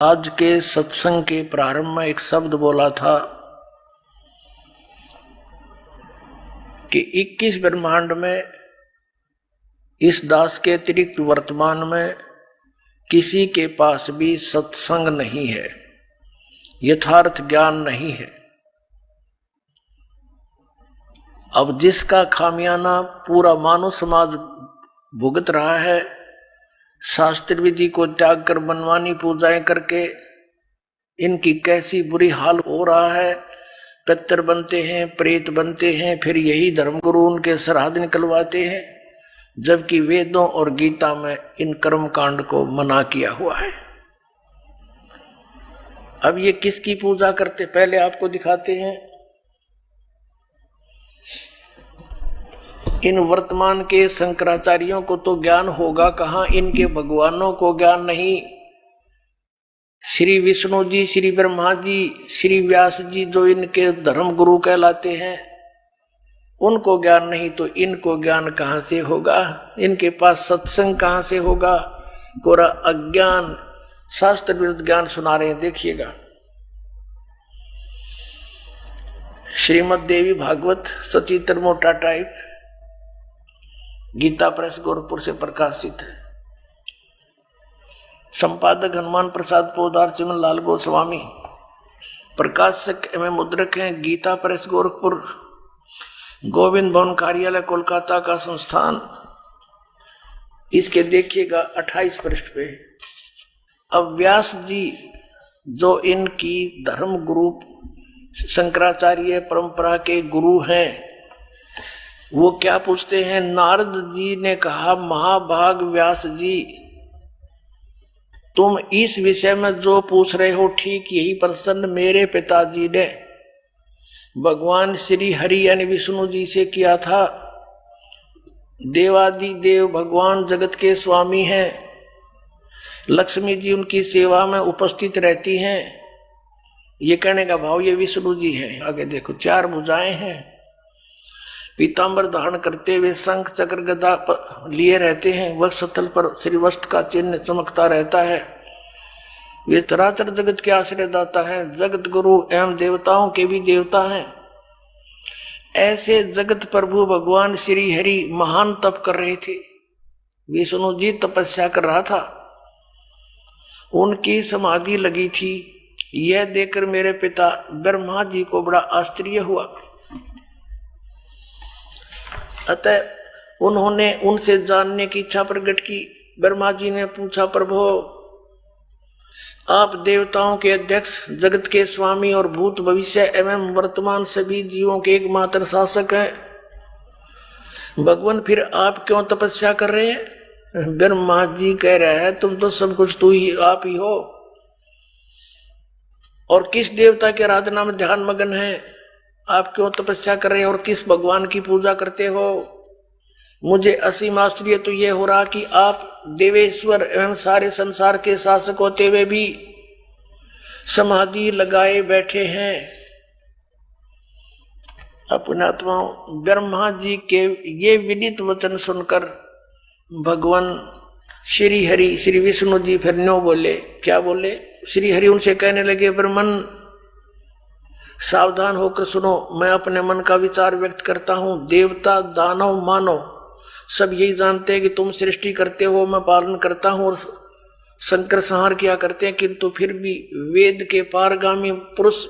आज के सत्संग के प्रारंभ में एक शब्द बोला था कि 21 ब्रह्मांड में इस दास के अतिरिक्त वर्तमान में किसी के पास भी सत्संग नहीं है, यथार्थ ज्ञान नहीं है। अब जिसका खामियाना पूरा मानव समाज भुगत रहा है, शास्त्र विधि को त्याग कर मनमानी पूजाएं करके इनकी कैसी बुरी हाल हो रहा है। पितर बनते हैं, प्रेत बनते हैं, फिर यही धर्मगुरु उनके श्राद्ध निकलवाते हैं, जबकि वेदों और गीता में इन कर्म कांड को मना किया हुआ है। अब ये किसकी पूजा करते, पहले आपको दिखाते हैं। इन वर्तमान के शंकराचार्यों को तो ज्ञान होगा कहाँ, इनके भगवानों को ज्ञान नहीं। श्री विष्णु जी, श्री ब्रह्मा जी, श्री व्यास जी जो इनके धर्म गुरु कहलाते हैं, उनको ज्ञान नहीं तो इनको ज्ञान कहाँ से होगा? इनके पास सत्संग कहाँ से होगा? कोरा अज्ञान, शास्त्र विरुद्ध ज्ञान सुना रहे हैं। देखिएगा, श्रीमद् देवी भागवत सचित्र मोटा टाइप, गीता प्रेस गोरखपुर से प्रकाशित है। संपादक हनुमान प्रसाद पोदार चिमन लाल गोस्वामी, प्रकाशक एवं मुद्रक हैं गीता प्रेस गोरखपुर, गोविंद भवन कार्यालय कोलकाता का संस्थान। इसके देखिएगा 28 पृष्ठ पे। अब व्यास जी जो इनकी धर्म गुरु शंकराचार्य परंपरा के गुरु हैं, वो क्या पूछते हैं? नारद जी ने कहा, महाभाग व्यास जी, तुम इस विषय में जो पूछ रहे हो ठीक यही प्रश्न मेरे पिताजी ने भगवान श्री हरि यानी विष्णु जी से किया था। देवादि देव भगवान जगत के स्वामी हैं, लक्ष्मी जी उनकी सेवा में उपस्थित रहती हैं। ये कहने का भाव ये विष्णु जी हैं। आगे देखो, 4 भुजाएं हैं, पीतांबर धारण करते हुए शंख चक्र गदा लिए रहते हैं, वक्षस्थल पर श्री वस्त्र का चिन्ह चमकता रहता है। वे चराचर जगत के आश्रयदाता हैं, जगत गुरु एवं देवताओं के भी देवता हैं। ऐसे जगत प्रभु भगवान श्री हरि महान तप कर रहे थे। विष्णु जी तपस्या कर रहा था, उनकी समाधि लगी थी। यह देखकर मेरे पिता ब्रह्मा जी को बड़ा आश्चर्य हुआ। अतः उन्होंने उनसे जानने की इच्छा प्रकट की। ब्रह्मा जी ने पूछा, प्रभु आप देवताओं के अध्यक्ष, जगत के स्वामी और भूत भविष्य एवं वर्तमान सभी जीवों के एकमात्र शासक हैं, भगवान फिर आप क्यों तपस्या कर रहे हैं? ब्रह्मा जी कह रहे हैं, तुम तो सब कुछ तू ही आप ही हो, और किस देवता की आराधना में ध्यान मगन है? आप क्यों तपस्या कर रहे हैं और किस भगवान की पूजा करते हो? मुझे असीम आश्चर्य तो यह हो रहा कि आप देवेश्वर एवं सारे संसार के शासक होते हुए भी समाधि लगाए बैठे हैं। अपने आत्माओं, ब्रह्मा जी के ये विनीत वचन सुनकर भगवान श्री हरि, श्री विष्णु जी फिर न्यों बोले। क्या बोले? श्री हरि उनसे कहने लगे, ब्रह्मन सावधान होकर सुनो, मैं अपने मन का विचार व्यक्त करता हूं। देवता, दानव, मानव सब यही जानते हैं कि तुम सृष्टि करते हो, मैं पालन करता हूं और संकर संहार किया करते हैं, किंतु फिर भी वेद के पारगामी पुरुष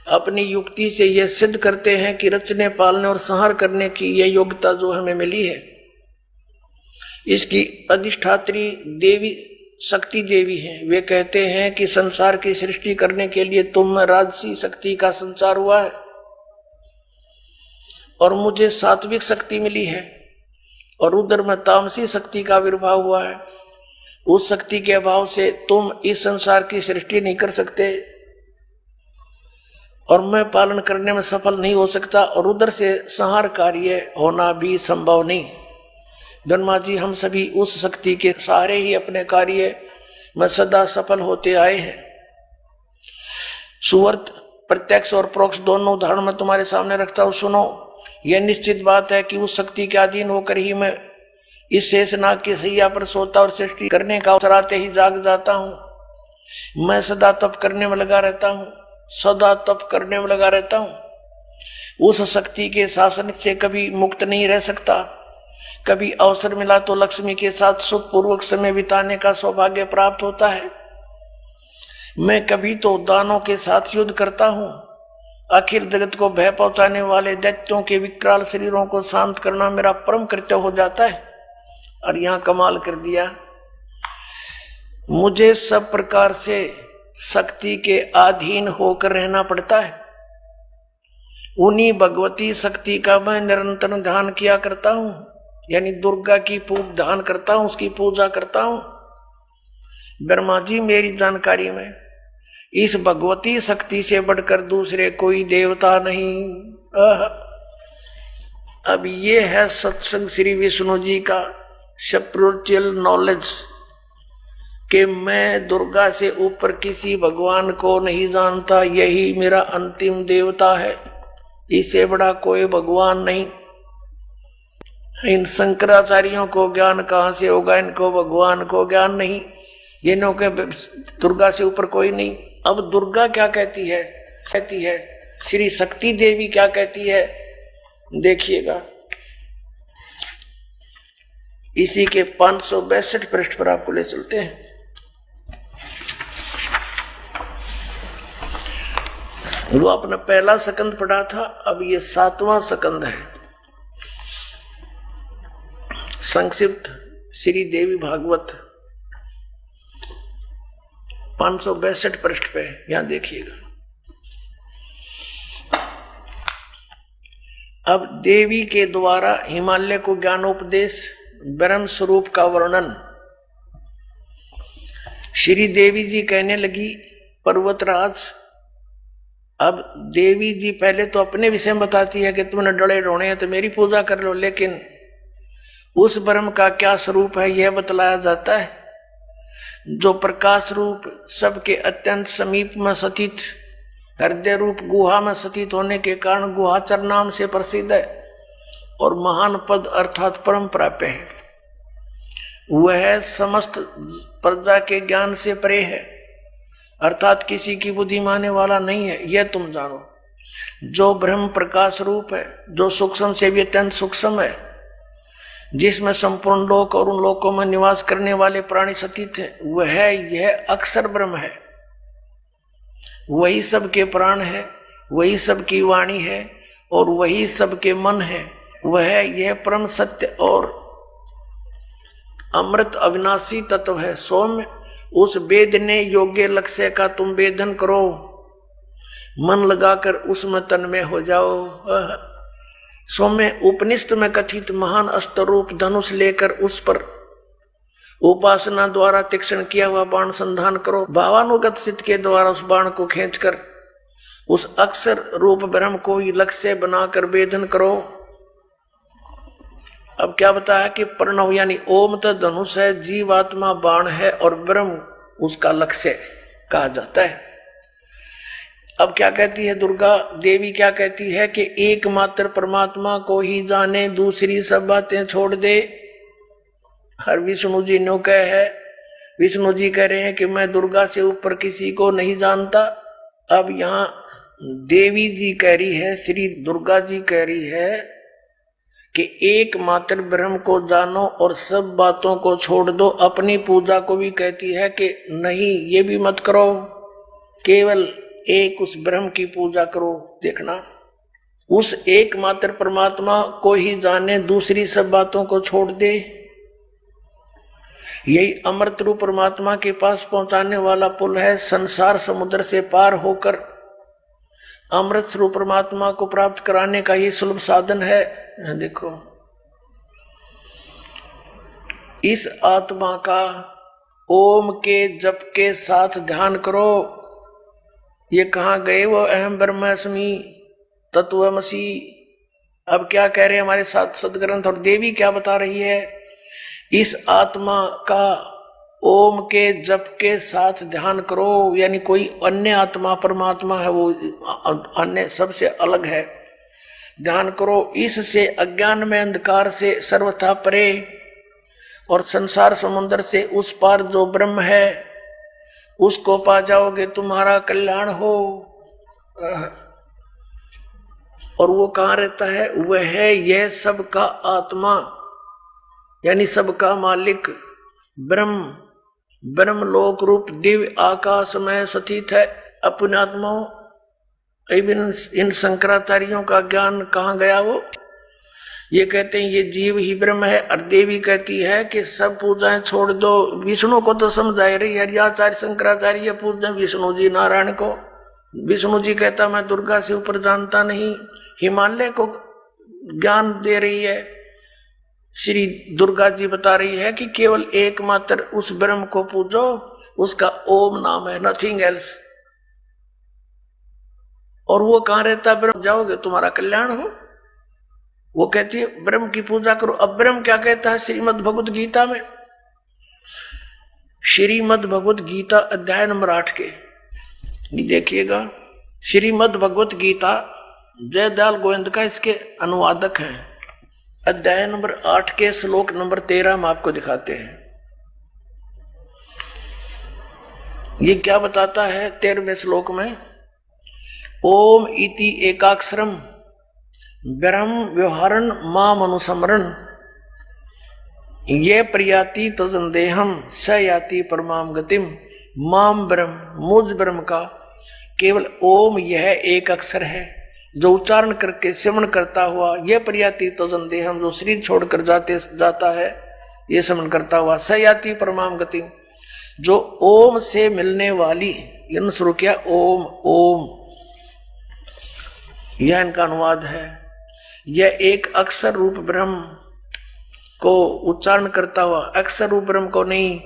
अपनी युक्ति से यह सिद्ध करते हैं कि रचने, पालने और संहार करने की यह योग्यता जो हमें मिली है, इसकी अधिष्ठात्री देवी शक्ति देवी हैं। वे कहते हैं कि संसार की सृष्टि करने के लिए तुम में राजसी शक्ति का संचार हुआ है और मुझे सात्विक शक्ति मिली है, और उधर में तामसी शक्ति का आविर्भाव हुआ है। उस शक्ति के अभाव से तुम इस संसार की सृष्टि नहीं कर सकते और मैं पालन करने में सफल नहीं हो सकता, और उधर से संहार कार्य होना भी संभव नहीं। ब्रह्मा जी, हम सभी उस शक्ति के सहारे ही अपने कार्य में सदा सफल होते आए हैं। सुवर्त प्रत्यक्ष और प्रोक्ष दोनों उदाहरण मैं तुम्हारे सामने रखता हूं, सुनो। यह निश्चित बात है कि उस शक्ति के अधीन होकर ही मैं इस शेषनाग की सैया पर सोता और सृष्टि करने का अवसर आते ही जाग जाता हूं। मैं सदा तप करने में लगा रहता हूं, सदा तप करने में लगा रहता हूं। उस शक्ति के शासन से कभी मुक्त नहीं रह सकता। कभी अवसर मिला तो लक्ष्मी के साथ सुखपूर्वक समय बिताने का सौभाग्य प्राप्त होता है। मैं कभी तो दानों के साथ युद्ध करता हूं। अखिल जगत को भय पहुंचाने वाले दैत्यों के विकराल शरीरों को शांत करना मेरा परम कर्तव्य हो जाता है। और यहां कमाल कर दिया, मुझे सब प्रकार से शक्ति के अधीन होकर रहना पड़ता है। उन्हीं भगवती शक्ति का मैं निरंतर ध्यान किया करता हूं, यानी दुर्गा की ध्यान करता हूं, उसकी पूजा करता हूं। ब्रह्मा जी मेरी जानकारी में इस भगवती शक्ति से बढ़कर दूसरे कोई देवता नहीं। अब ये है सत्संग श्री विष्णु जी का स्पिरिचुअल नॉलेज कि मैं दुर्गा से ऊपर किसी भगवान को नहीं जानता, यही मेरा अंतिम देवता है, इससे बड़ा कोई भगवान नहीं। इन शंकराचार्यों को ज्ञान कहां से होगा, इनको भगवान को ज्ञान नहीं, ये नो के दुर्गा से ऊपर कोई नहीं। अब दुर्गा क्या कहती है, श्री शक्ति देवी क्या कहती है, देखिएगा। इसी के 562 पृष्ठ पर आपको ले चलते हैं। वो अपना पहला सकंद पढ़ा था, अब ये 7वां सकंद है। संक्षिप्त श्री देवी भागवत 562 पृष्ठ पे, यहां देखिएगा। अब देवी के द्वारा हिमालय को ज्ञानोपदेश, ब्रह्म स्वरूप का वर्णन। श्री देवी जी कहने लगी, पर्वतराज, अब देवी जी पहले तो अपने विषय में बताती है कि तुमने डरे रोने हैं तो मेरी पूजा कर लो, लेकिन उस ब्रह्म का क्या स्वरूप है यह बतलाया जाता है, जो प्रकाश रूप सबके अत्यंत समीप में स्थित, हृदय रूप गुहा में स्थित होने के कारण गुहाचर नाम से प्रसिद्ध है और महान पद अर्थात परम प्राप्य है। वह समस्त प्रजा के ज्ञान से परे है, अर्थात किसी की बुद्धि मानने वाला नहीं है, यह तुम जानो। जो ब्रह्म प्रकाश रूप है, जो सूक्ष्म से भी अत्यंत सूक्ष्म है, जिसमें संपूर्ण लोक और उन लोकों में निवास करने वाले प्राणी स्थित हैं, वह यह अक्षर ब्रह्म है। वही सबके प्राण है, वही सबकी वाणी है और वही सबके मन है। वह यह परम सत्य और अमृत अविनाशी तत्व है। सौम्य, उस वेदने योग्य लक्ष्य का तुम वेदन करो, मन लगाकर उसमें तन्मय हो जाओ। सौम्य, उपनिषद में कथित महान अस्त्र रूप धनुष लेकर उस पर उपासना द्वारा तीक्ष्ण किया हुआ बाण संधान करो। भावानुगत चित्त के द्वारा उस बाण को खींचकर उस अक्षर रूप ब्रह्म को ही लक्ष्य बनाकर वेदन करो। अब क्या बताया कि प्रणव यानी ओम तो धनुष है, जीवात्मा बाण है और ब्रह्म उसका लक्ष्य कहा जाता है। अब क्या कहती है दुर्गा देवी, क्या कहती है कि एकमात्र परमात्मा को ही जाने, दूसरी सब बातें छोड़ दे। हर विष्णु जी नो कह है, विष्णु जी कह रहे हैं कि मैं दुर्गा से ऊपर किसी को नहीं जानता। अब यहां देवी जी कह रही है, श्री दुर्गा जी कह रही है कि एकमात्र ब्रह्म को जानो और सब बातों को छोड़ दो। अपनी पूजा को भी कहती है कि नहीं, ये भी मत करो, केवल एक उस ब्रह्म की पूजा करो। देखना, उस एकमात्र परमात्मा को ही जाने, दूसरी सब बातों को छोड़ दे। यही अमृत रूप परमात्मा के पास पहुंचाने वाला पुल है। संसार समुद्र से पार होकर अमृत स्वरूप परमात्मा को प्राप्त कराने का ये सुलभ साधन है। देखो, इस आत्मा का ओम के जप के साथ ध्यान करो। ये कहाँ गए वो अहम ब्रह्मास्मि तत्वमसि। अब क्या कह रहे हैं हमारे साथ सदग्रंथ और देवी क्या बता रही है, इस आत्मा का ओम के जप के साथ ध्यान करो। यानी कोई अन्य आत्मा परमात्मा है, वो अन्य सबसे अलग है, ध्यान करो। इससे अज्ञान में अंधकार से सर्वथा परे और संसार समुद्र से उस पार जो ब्रह्म है उसको पा जाओगे तुम्हारा कल्याण हो। और वो कहाँ रहता है? वह है यह सबका आत्मा, यानी सबका मालिक ब्रह्म, ब्रह्म लोक रूप दिव्य आकाश में स्थित है अपने आत्माओं। इन शंकराचार्यों का ज्ञान कहाँ गया? वो ये कहते हैं ये जीव ही ब्रह्म है। और देवी कहती है कि सब पूजाएं छोड़ दो। विष्णु को तो समझाए रही है, आचार्य शंकराचार्य पूजते विष्णु जी नारायण को। विष्णु जी कहता मैं दुर्गा से ऊपर जानता नहीं। हिमालय को ज्ञान दे रही है। श्री दुर्गा जी बता रही है कि केवल एकमात्र उस ब्रह्म को पूजो, उसका ओम नाम है, नथिंग एल्स। और वो कहाँ रहता? ब्रह्म जाओगे तुम्हारा कल्याण हो। वो कहती है ब्रह्म की पूजा करो। अब ब्रह्म क्या कहता है श्रीमद् भगवत गीता में? श्रीमद् भगवत गीता अध्याय नंबर 8 के देखिएगा। श्रीमद् भगवत गीता जयदयाल गोविंद का इसके अनुवादक हैं। अध्याय नंबर 8 के श्लोक नंबर 13 हम आपको दिखाते हैं। ये क्या बताता है 13वें श्लोक में? ओम इति एकाक्षरम ब्रह्म व्यवहारन माम अनुसमरण ये प्रयाति तजंदेहम स याति परमाम गतिम। माम ब्रह्म, मुझ ब्रह्म का केवल ओम यह एक अक्षर है जो उच्चारण करके श्रवण करता हुआ, यह प्रयाति तजंदेहम जो शरीर छोड़कर जाता है, ये श्रवण करता हुआ, स याति परमाम गतिम जो ओम से मिलने वाली, ये शुरू किया ओम ओम, यह इनका अनुवाद है। यह एक अक्षर रूप ब्रह्म को उच्चारण करता हुआ, अक्षर रूप ब्रह्म को नहीं।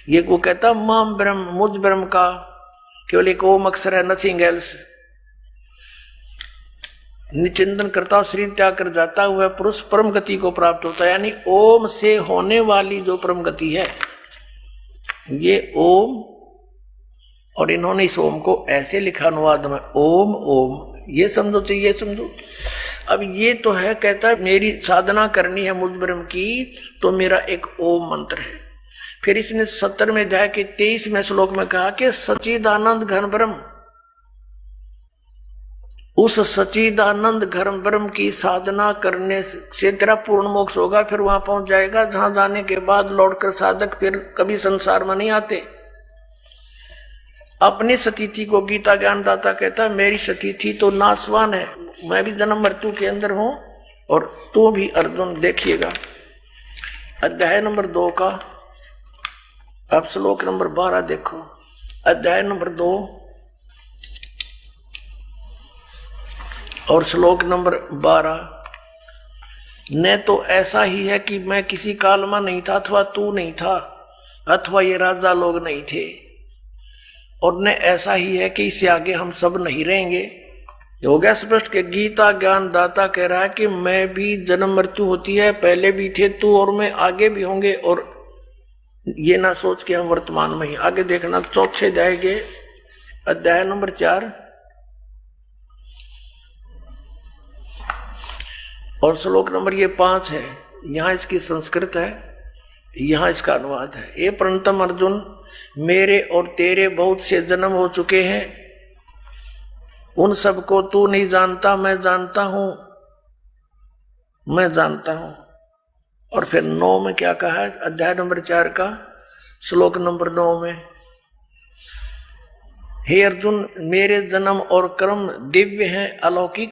ये को कहता माम ब्रह्म, मुझ ब्रह्म का केवल एक ओम अक्षर है, नथिंग एल्स। निचिंतन करता हुआ शरीर त्याग कर जाता हुआ पुरुष परम गति को प्राप्त होता है। यानी ओम से होने वाली जो परम गति है, ये ओम। और इन्होंने इस ओम को ऐसे लिखा अनुवाद में, ओम ओम, ये समझो चाहिए, समझो। अब ये तो है, कहता है मेरी साधना करनी है मुझ ब्रह्म की, तो मेरा एक ओम मंत्र है। फिर इसने 70वें अध्याय के 23वें श्लोक में कहा कि सच्चिदानंद घन ब्रह्म, उस सच्चिदानंद घन ब्रह्म की साधना करने से तेरा पूर्ण मोक्ष होगा। फिर वहां पहुंच जाएगा जहां जाने के बाद लौटकर साधक फिर कभी संसार में नहीं आते। अपनी स्थिति को गीता ज्ञानदाता कहता है मेरी स्थिति तो नाशवान है, मैं भी जन्म मृत्यु के अंदर हूं और तू भी अर्जुन। देखिएगा अध्याय नंबर 2 का, अब श्लोक नंबर 12 देखो। अध्याय नंबर 2 और श्लोक नंबर 12। न तो ऐसा ही है कि मैं किसी काल में नहीं था, अथवा तू नहीं था, अथवा ये राजा लोग नहीं थे, और न ऐसा ही है कि इससे आगे हम सब नहीं रहेंगे। हो गया स्पष्ट कि गीता ज्ञान दाता कह रहा है कि मैं भी जन्म मृत्यु होती है, पहले भी थे तू और मैं, आगे भी होंगे। और ये ना सोच के हम वर्तमान में ही, आगे देखना चौथे जाएंगे अध्याय नंबर 4 और श्लोक नंबर ये 5 है। यहां इसकी संस्कृत है, यहां इसका अनुवाद है। ये प्रणतम अर्जुन, मेरे और तेरे बहुत से जन्म हो चुके हैं, उन सबको तू नहीं जानता, मैं जानता हूं, मैं जानता हूं। और फिर 9 में क्या कहा है? अध्याय नंबर 4 का श्लोक नंबर 9 में, हे अर्जुन मेरे जन्म और कर्म दिव्य हैं, अलौकिक